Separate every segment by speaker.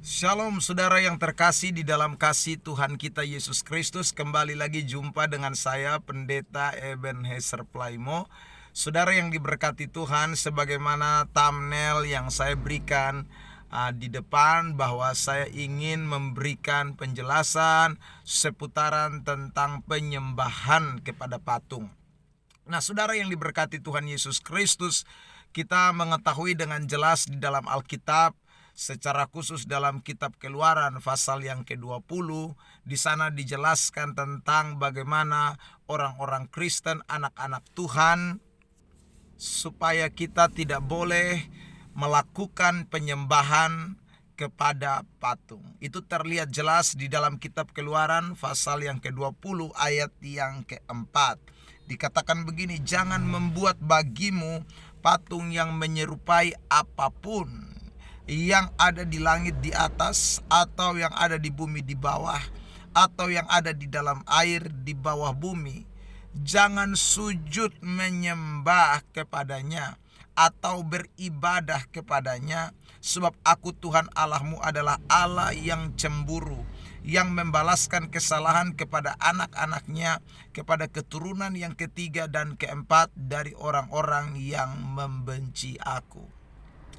Speaker 1: Shalom saudara yang terkasih di dalam kasih Tuhan kita Yesus Kristus. Kembali lagi jumpa dengan saya Pendeta Ebenezer Plaimo. Saudara yang diberkati Tuhan, sebagaimana thumbnail yang saya berikan di depan, bahwa saya ingin memberikan penjelasan seputaran tentang penyembahan kepada patung. Nah, saudara yang diberkati Tuhan Yesus Kristus, kita mengetahui dengan jelas di dalam Alkitab, secara khusus dalam kitab Keluaran pasal yang ke-20, di sana dijelaskan tentang bagaimana orang-orang Kristen, anak-anak Tuhan, supaya kita tidak boleh melakukan penyembahan kepada patung. Itu terlihat jelas di dalam kitab Keluaran pasal yang ke-20 ayat yang ke-4. Dikatakan begini, jangan membuat bagimu patung yang menyerupai apapun yang ada di langit di atas, atau yang ada di bumi di bawah, atau yang ada di dalam air di bawah bumi. Jangan sujud menyembah kepadanya atau beribadah kepadanya, sebab aku Tuhan Allahmu adalah Allah yang cemburu, yang membalaskan kesalahan kepada anak-anaknya, kepada keturunan yang ketiga dan keempat dari orang-orang yang membenci aku.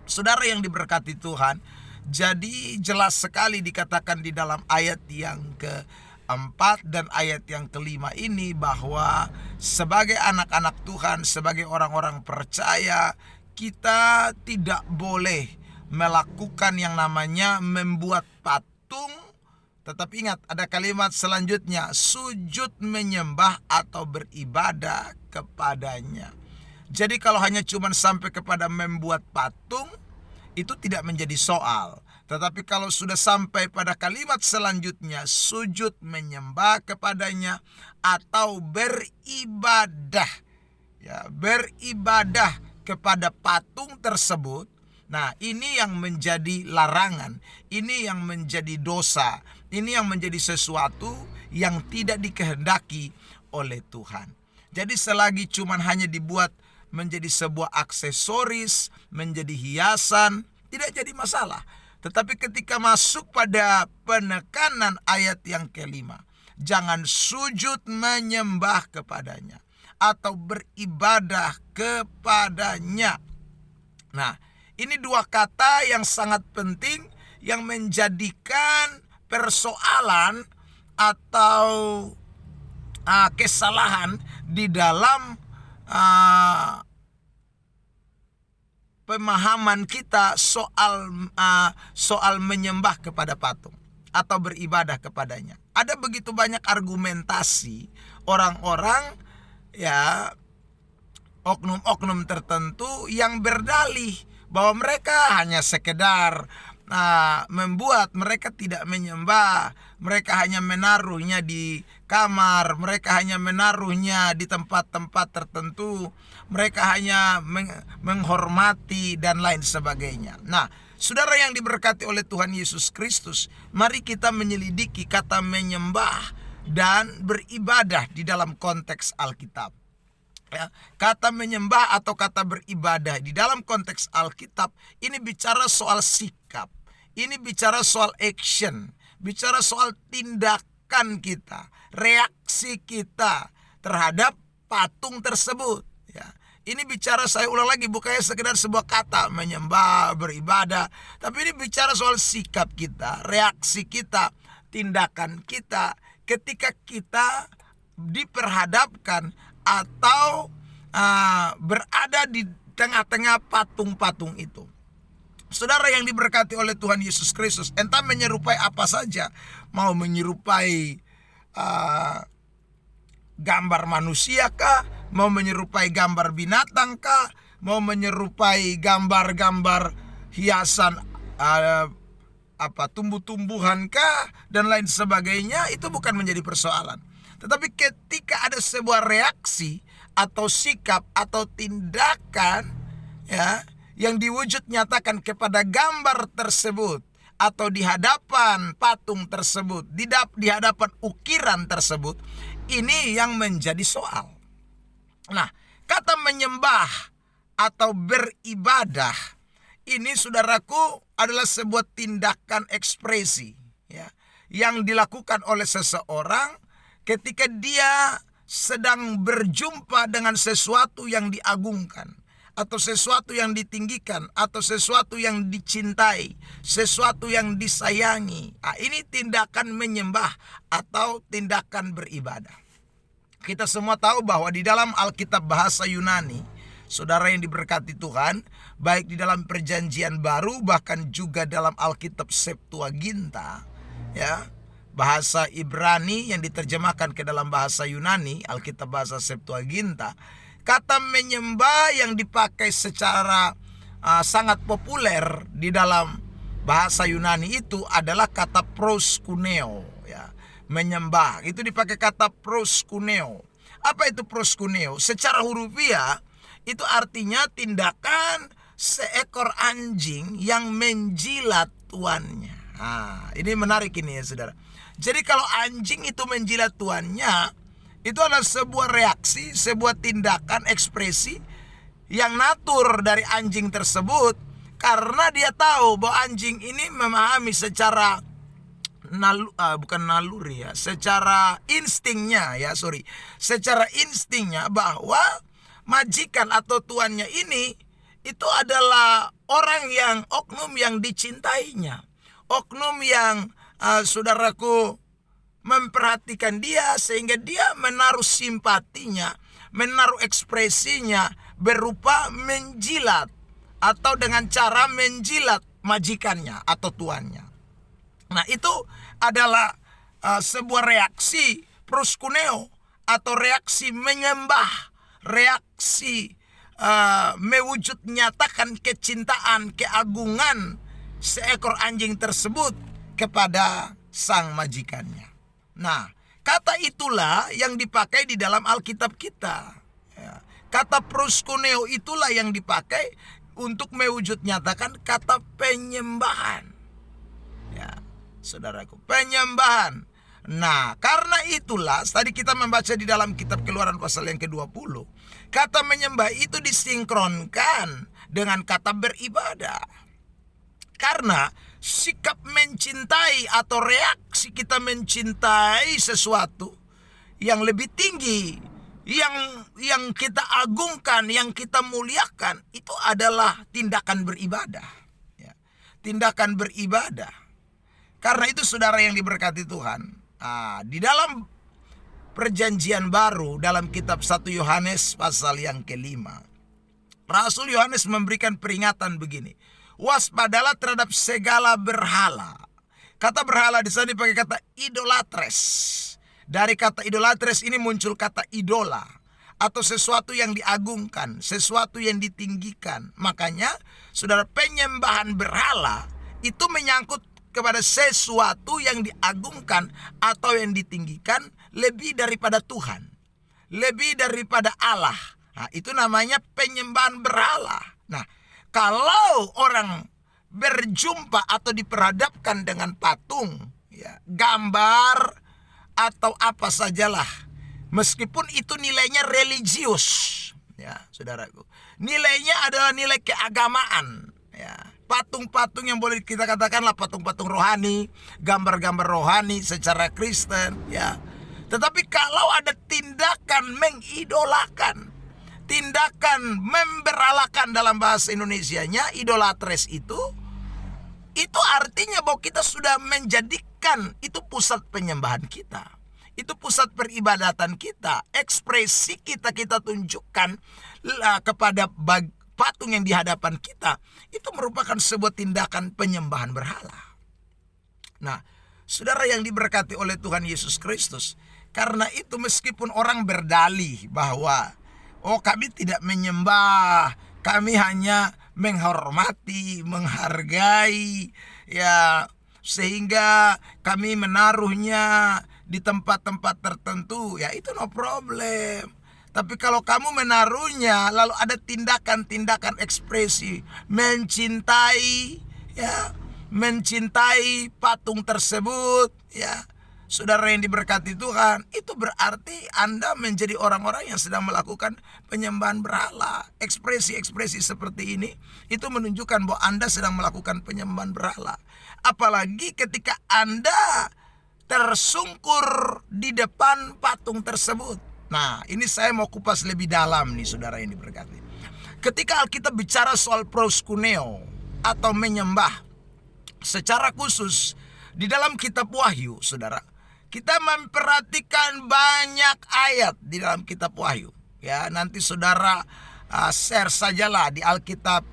Speaker 1: Saudara yang diberkati Tuhan, jadi jelas sekali dikatakan di dalam ayat yang keempat dan ayat yang kelima ini, bahwa sebagai anak-anak Tuhan, sebagai orang-orang percaya, kita tidak boleh melakukan yang namanya membuat patung. Tetapi ingat, ada kalimat selanjutnya, sujud menyembah atau beribadah kepadanya. Jadi kalau hanya cuma sampai kepada membuat patung, itu tidak menjadi soal. Tetapi kalau sudah sampai pada kalimat selanjutnya, sujud menyembah kepadanya atau beribadah, beribadah kepada patung tersebut, nah ini yang menjadi larangan, ini yang menjadi dosa, ini yang menjadi sesuatu yang tidak dikehendaki oleh Tuhan. Jadi selagi cuma hanya dibuat menjadi sebuah aksesoris, menjadi hiasan, tidak jadi masalah. Tetapi ketika masuk pada penekanan ayat yang kelima, jangan sujud menyembah kepadanya atau beribadah kepadanya. Nah, ini dua kata yang sangat penting, yang menjadikan persoalan atau kesalahan di dalam pemahaman kita soal menyembah kepada patung atau beribadah kepadanya. Ada begitu banyak argumentasi orang-orang, oknum-oknum tertentu yang berdalih bahwa mereka hanya sekedar membuat, mereka tidak menyembah, mereka hanya menaruhnya di kamar, mereka hanya menaruhnya di tempat-tempat tertentu, mereka hanya menghormati dan lain sebagainya. Nah, saudara yang diberkati oleh Tuhan Yesus Kristus, mari kita menyelidiki kata menyembah dan beribadah di dalam konteks Alkitab. Kata menyembah atau kata beribadah di dalam konteks Alkitab ini bicara soal sikap, ini bicara soal action, bicara soal tindakan kita, reaksi kita terhadap patung tersebut. Ini bicara, saya ulang lagi, bukannya sekedar sebuah kata menyembah, beribadah, tapi ini bicara soal sikap kita, reaksi kita, tindakan kita ketika kita diperhadapkan atau berada di tengah-tengah patung-patung itu. Saudara yang diberkati oleh Tuhan Yesus Kristus, entah menyerupai apa saja, mau menyerupai gambar manusia kah, mau menyerupai gambar binatang kah, mau menyerupai gambar-gambar hiasan tumbuh-tumbuhan kah, dan lain sebagainya, itu bukan menjadi persoalan. Tetapi ketika ada sebuah reaksi atau sikap atau tindakan yang diwujud nyatakan kepada gambar tersebut, atau di hadapan patung tersebut, di hadapan ukiran tersebut, ini yang menjadi soal. Nah, kata menyembah atau beribadah ini saudaraku adalah sebuah tindakan ekspresi ya, yang dilakukan oleh seseorang ketika dia sedang berjumpa dengan sesuatu yang diagungkan, atau sesuatu yang ditinggikan, atau sesuatu yang dicintai, sesuatu yang disayangi. Nah, ini tindakan menyembah atau tindakan beribadah. Kita semua tahu bahwa di dalam Alkitab bahasa Yunani, saudara yang diberkati Tuhan, baik di dalam Perjanjian Baru bahkan juga dalam Alkitab Septuaginta, ya, bahasa Ibrani yang diterjemahkan ke dalam bahasa Yunani, Alkitab bahasa Septuaginta, kata menyembah yang dipakai secara sangat populer di dalam bahasa Yunani itu adalah kata proskuneo ya. Menyembah itu dipakai kata proskuneo. Apa itu proskuneo? Secara hurufiah itu artinya tindakan seekor anjing yang menjilat tuannya. Nah, ini menarik ini ya saudara. Jadi kalau anjing itu menjilat tuannya, itu adalah sebuah reaksi, sebuah tindakan ekspresi yang natur dari anjing tersebut, karena dia tahu bahwa anjing ini memahami secara secara instingnya bahwa majikan atau tuannya ini itu adalah orang yang oknum yang dicintainya, oknum yang saudaraku memperhatikan dia, sehingga dia menaruh simpatinya, menaruh ekspresinya berupa menjilat atau dengan cara menjilat majikannya atau tuannya. Nah, itu adalah sebuah reaksi proskuneo atau reaksi menyembah, reaksi mewujud nyatakan kecintaan, keagungan seekor anjing tersebut kepada sang majikannya. Nah, kata itulah yang dipakai di dalam Alkitab kita. Ya. Kata proskuneo itulah yang dipakai untuk mewujud nyatakan kata penyembahan. Ya, saudaraku, penyembahan. Nah, karena itulah tadi kita membaca di dalam kitab Keluaran pasal yang ke-20, kata menyembah itu disinkronkan dengan kata beribadah. Karena sikap mencintai atau reaksi kita mencintai sesuatu yang lebih tinggi, yang kita agungkan, yang kita muliakan, itu adalah tindakan beribadah. Ya, tindakan beribadah. Karena itu saudara yang diberkati Tuhan, di dalam Perjanjian Baru, dalam kitab 1 Yohanes pasal yang ke-5, Rasul Yohanes memberikan peringatan begini: waspadalah terhadap segala berhala. Kata berhala di sana dipakai kata idolatres. Dari kata idolatres ini muncul kata idola, atau sesuatu yang diagungkan, sesuatu yang ditinggikan. Makanya saudara, penyembahan berhala itu menyangkut kepada sesuatu yang diagungkan atau yang ditinggikan lebih daripada Tuhan, lebih daripada Allah. Nah, itu namanya penyembahan berhala. Nah, kalau orang berjumpa atau diperhadapkan dengan patung, ya, gambar atau apa sajalah, meskipun itu nilainya religius, ya saudaraku, nilainya adalah nilai keagamaan, ya. Patung-patung yang boleh kita katakanlah patung-patung rohani, gambar-gambar rohani secara Kristen, ya. Tetapi kalau ada tindakan mengidolakan, tindakan memberalakan dalam bahasa Indonesianya, idolatres itu artinya bahwa kita sudah menjadikan itu pusat penyembahan kita, itu pusat peribadatan kita, ekspresi kita tunjukkan kepada patung yang di hadapan kita, itu merupakan sebuah tindakan penyembahan berhala. Nah, saudara yang diberkati oleh Tuhan Yesus Kristus, karena itu meskipun orang berdalih bahwa kami tidak menyembah, kami hanya menghormati, menghargai, ya, sehingga kami menaruhnya di tempat-tempat tertentu, ya itu no problem. Tapi kalau kamu menaruhnya lalu ada tindakan-tindakan ekspresi mencintai, ya, mencintai patung tersebut, ya, Saudara yang diberkati Tuhan, itu berarti Anda menjadi orang-orang yang sedang melakukan penyembahan berhala. Ekspresi-ekspresi seperti ini, itu menunjukkan bahwa Anda sedang melakukan penyembahan berhala. Apalagi ketika Anda tersungkur di depan patung tersebut. Nah, ini saya mau kupas lebih dalam nih, saudara yang diberkati. Ketika Alkitab bicara soal proskuneo atau menyembah, secara khusus di dalam kitab Wahyu, saudara, kita memperhatikan banyak ayat di dalam kitab Wahyu. Ya, nanti saudara share sajalah di Alkitab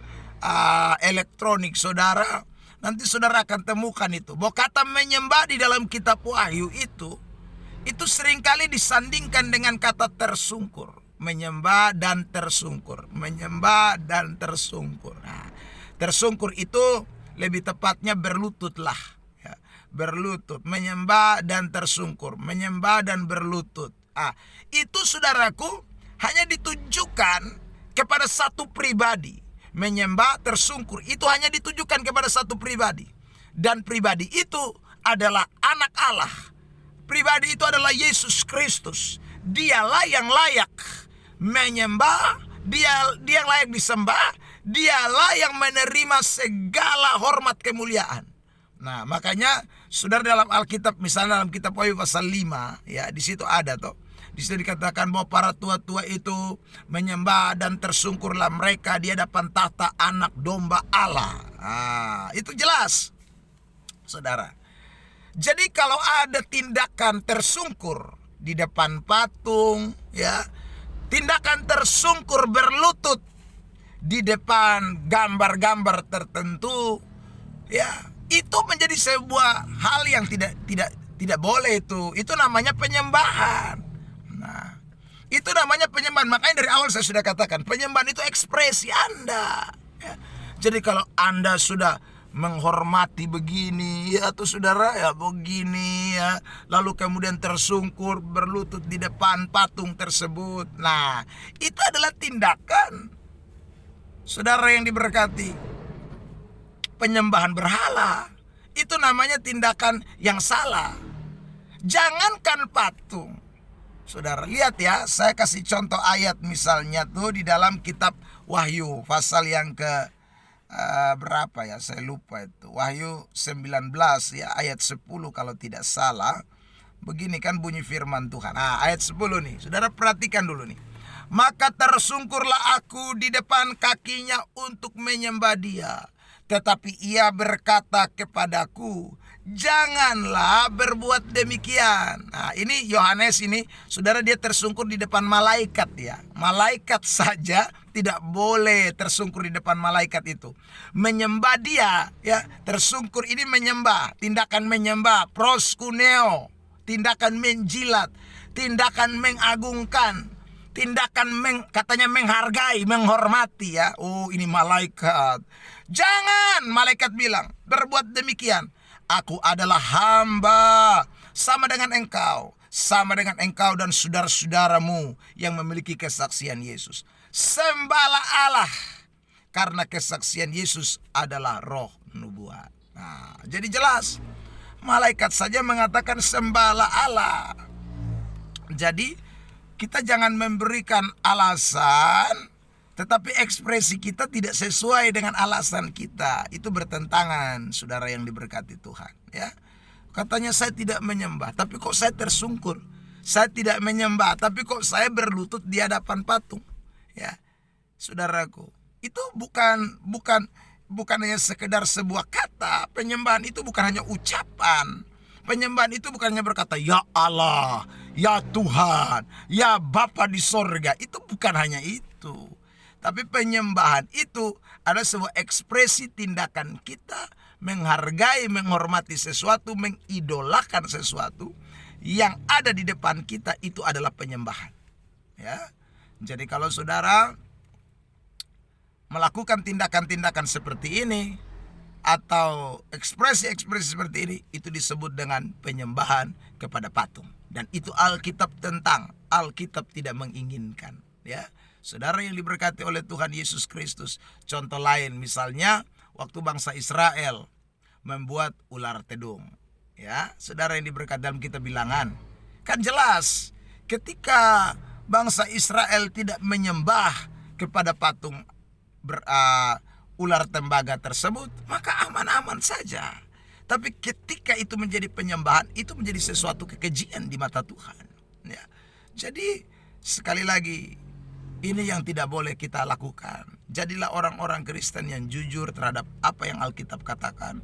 Speaker 1: elektronik saudara. Nanti saudara akan temukan itu. Bahwa kata menyembah di dalam kitab Wahyu itu seringkali disandingkan dengan kata tersungkur. Menyembah dan tersungkur. Menyembah dan tersungkur. Nah, tersungkur itu lebih tepatnya berlututlah. Berlutut, menyembah dan tersungkur, menyembah dan berlutut. Itu saudaraku hanya ditujukan kepada satu pribadi. Menyembah, tersungkur itu hanya ditujukan kepada satu pribadi. Dan pribadi itu adalah anak Allah. Pribadi itu adalah Yesus Kristus. Dialah yang layak menyembah, dia yang layak disembah, dialah yang menerima segala hormat kemuliaan. Nah, makanya saudara dalam Alkitab, misalnya dalam kitab Wahyu pasal 5, ya, di situ ada toh. Di situ dikatakan bahwa para tua-tua itu menyembah dan tersungkurlah mereka di hadapan tahta anak domba Allah. Itu jelas, saudara. Jadi kalau ada tindakan tersungkur di depan patung, ya, tindakan tersungkur berlutut di depan gambar-gambar tertentu, ya, itu menjadi sebuah hal yang tidak boleh itu. Itu namanya penyembahan. Nah, itu namanya penyembahan. Makanya dari awal saya sudah katakan, penyembahan itu ekspresi Anda. Ya. Jadi kalau Anda sudah menghormati begini, ya, atau saudara ya begini, ya, lalu kemudian tersungkur berlutut di depan patung tersebut. Nah, itu adalah tindakan, saudara yang diberkati, penyembahan berhala. Itu namanya tindakan yang salah. Jangankan patung, saudara, lihat ya, saya kasih contoh ayat misalnya tuh di dalam kitab Wahyu pasal yang ke berapa ya, saya lupa itu. Wahyu 19 ya, ayat 10 kalau tidak salah. Begini kan bunyi firman Tuhan. Ayat 10 nih, saudara perhatikan dulu nih. Maka tersungkurlah aku di depan kakinya untuk menyembah dia. Tetapi ia berkata kepadaku, janganlah berbuat demikian. Nah, ini Yohanes ini, saudara, dia tersungkur di depan malaikat ya. Malaikat saja tidak boleh tersungkur di depan malaikat itu. Menyembah dia, ya, tersungkur ini menyembah, tindakan menyembah, proskuneo, tindakan menjilat, tindakan mengagungkan, tindakan katanya menghargai, menghormati ya. Oh, ini malaikat. Jangan, malaikat bilang, berbuat demikian. Aku adalah hamba sama dengan engkau dan saudara-saudaramu yang memiliki kesaksian Yesus. Sembahlah Allah, karena kesaksian Yesus adalah roh nubuat. Nah, jadi jelas, malaikat saja mengatakan sembahlah Allah. Jadi kita jangan memberikan alasan, tetapi ekspresi kita tidak sesuai dengan alasan kita. Itu bertentangan, saudara yang diberkati Tuhan, ya. Katanya saya tidak menyembah, tapi kok saya tersungkur. Saya tidak menyembah, tapi kok saya berlutut di hadapan patung. Ya, saudaraku, itu bukan hanya sekedar sebuah kata. Penyembahan itu bukan hanya ucapan. Penyembahan itu bukan hanya berkata, ya Allah, ya Tuhan, ya Bapa di sorga. Itu bukan hanya itu. Tapi penyembahan itu adalah sebuah ekspresi tindakan kita menghargai, menghormati sesuatu, mengidolakan sesuatu yang ada di depan kita. Itu adalah penyembahan. Ya. Jadi kalau saudara melakukan tindakan-tindakan seperti ini atau ekspresi-ekspresi seperti ini, itu disebut dengan penyembahan kepada patung. Dan itu Alkitab tentang, Alkitab tidak menginginkan, ya. Saudara yang diberkati oleh Tuhan Yesus Kristus, contoh lain misalnya waktu bangsa Israel membuat ular tedung. Ya, saudara yang diberkati dalam kitab Bilangan. Kan jelas ketika bangsa Israel tidak menyembah kepada patung ular tembaga tersebut, maka aman-aman saja. Tapi ketika itu menjadi penyembahan, itu menjadi sesuatu kekejian di mata Tuhan. Ya. Jadi sekali lagi, ini yang tidak boleh kita lakukan. Jadilah orang-orang Kristen yang jujur terhadap apa yang Alkitab katakan,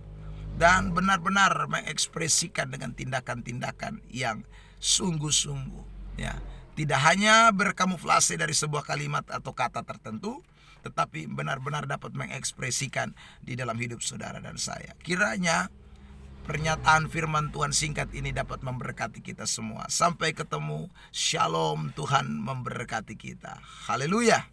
Speaker 1: dan benar-benar mengekspresikan dengan tindakan-tindakan yang sungguh-sungguh, ya. Tidak hanya berkamuflase dari sebuah kalimat atau kata tertentu, tetapi benar-benar dapat mengekspresikan di dalam hidup saudara dan saya. Kiranya pernyataan firman Tuhan singkat ini dapat memberkati kita semua. Sampai ketemu. Shalom, Tuhan memberkati kita. Haleluya.